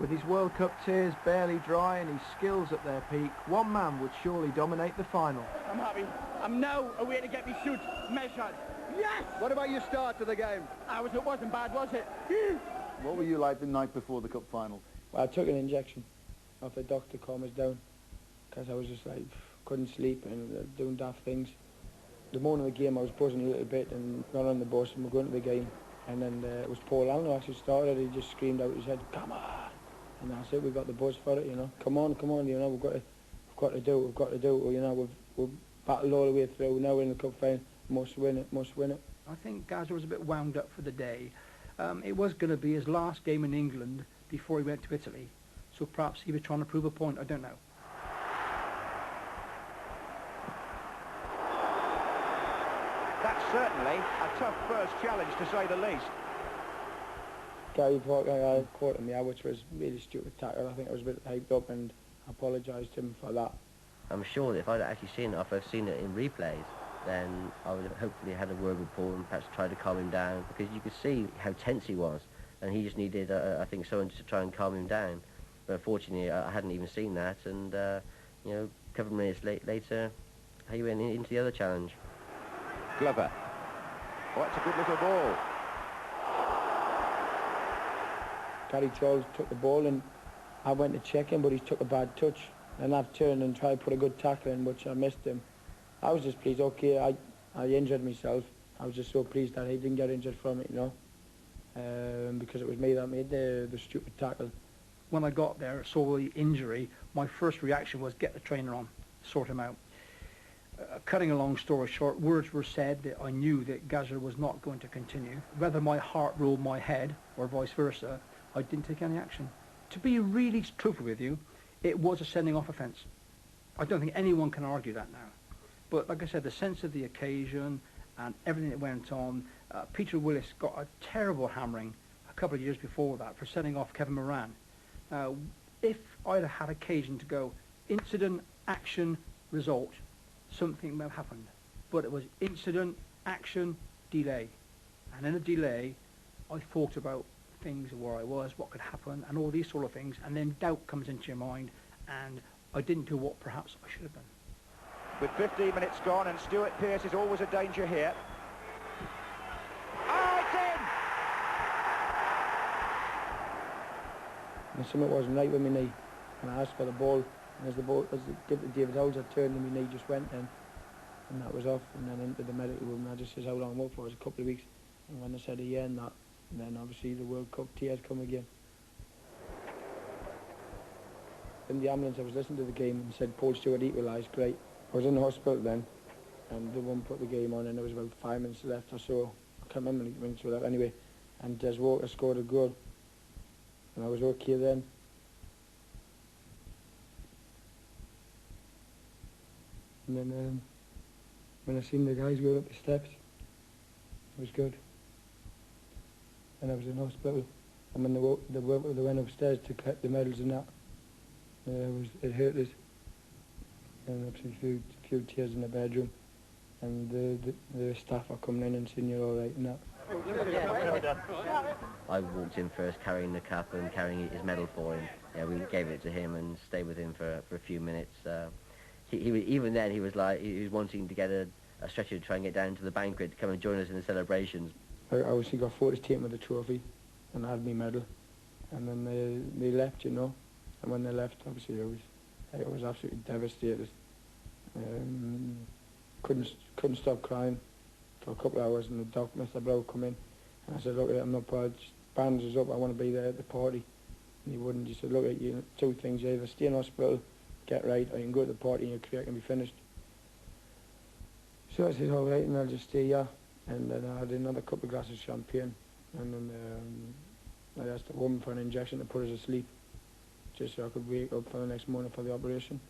With his World Cup tears barely dry and his skills at their peak, one man would surely dominate the final. I'm happy. I'm now away to get me shoot measured. Yes! What about your start to the game? It wasn't bad, was it? What were you like the night before the cup final? Well, I took an injection off the doctor to calm us down because I was just like, couldn't sleep and doing daft things. The morning of the game I was buzzing a little bit and got on the bus and we're going to the game. And then it was Paul Allen who actually started. He just screamed out his head, "Come on!" And that's it. We got the buzz for it, you know. Come on, you know. We've got to do it. You know, we've battled all the way through. Now we're in the cup final. Must win it. I think Gazza was a bit wound up for the day. It was going to be his last game in England before he went to Italy. So perhaps he was trying to prove a point. I don't know. That's certainly a tough first challenge, to say the least. Gary Parker caught me out, which was really stupid tackle. I think I was a bit hyped up and I apologised to him for that. I'm sure that if I'd actually seen it, if I'd seen it in replays, then I would have hopefully had a word with Paul and perhaps tried to calm him down, because you could see how tense he was and he just needed, I think, someone to try and calm him down. But unfortunately, I hadn't even seen that, and you know, a couple of minutes later, he went into the other challenge. Glover. Oh, that's a good little ball. Gary Charles took the ball and I went to check him, but he took a bad touch. And I've turned and tried to put a good tackle in, which I missed him. I was just pleased. Okay, I injured myself. I was just so pleased that he didn't get injured from it, you know, because it was me that made the stupid tackle. When I got there, saw the injury, my first reaction was get the trainer on, sort him out. Cutting a long story short, words were said that I knew that Gazza was not going to continue. Whether my heart ruled my head or vice versa, I didn't take any action. To be really truthful with you, it was a sending off offence. I don't think anyone can argue that now. But like I said, the sense of the occasion and everything that went on, Peter Willis got a terrible hammering a couple of years before that for sending off Kevin Moran. If I'd have had occasion to go incident, action, result, something may have happened. But it was incident, action, delay. And in a delay, I thought about things, where I was, what could happen, and all these sort of things, and then doubt comes into your mind, and I didn't do what perhaps I should have done. With 15 minutes gone, and Stuart Pearce is always a danger here. Oh, it's in! And something wasn't right with my knee, and I asked for the ball, and as it gave to David Howells, I turned and my knee just went in, and that was off, and then into the medical room, and I just says how long what for, it was a couple of weeks, and when they said a year and that, and then obviously the World Cup tears come again. In the ambulance I was listening to the game and said Paul Stewart equalised, great. I was in the hospital then, and the one put the game on, and there was about 5 minutes left or so. I can't remember how many minutes were left anyway, and Des Walker scored a goal, and I was okay then. And then when I seen the guys go up the steps, it was good. And I was in hospital, and when they went upstairs to collect the medals and that, it hurt us. And obviously a few tears in the bedroom, and the staff are coming in and saying you're all right and that. I walked in first carrying the cup and carrying his medal for him. Yeah, we gave it to him and stayed with him for a few minutes. Even then he was wanting to get a stretcher to try and get down to the banquet to come and join us in the celebrations. I obviously got photos taken with the trophy, and I had my medal, and then they left, you know. And when they left, obviously I was absolutely devastated. Couldn't stop crying for a couple of hours, and the doctor, Mr. Blow, come in, and I said, look, I'm not bad, bands is up, I want to be there at the party. And he wouldn't. He said, look, you know, two things, you either stay in hospital, get right, or you can go to the party and your career can be finished. So I said, all right, and I'll just stay here. And then I had another couple of glasses of champagne, and then I asked the woman for an injection to put us to sleep, just so I could wake up for the next morning for the operation.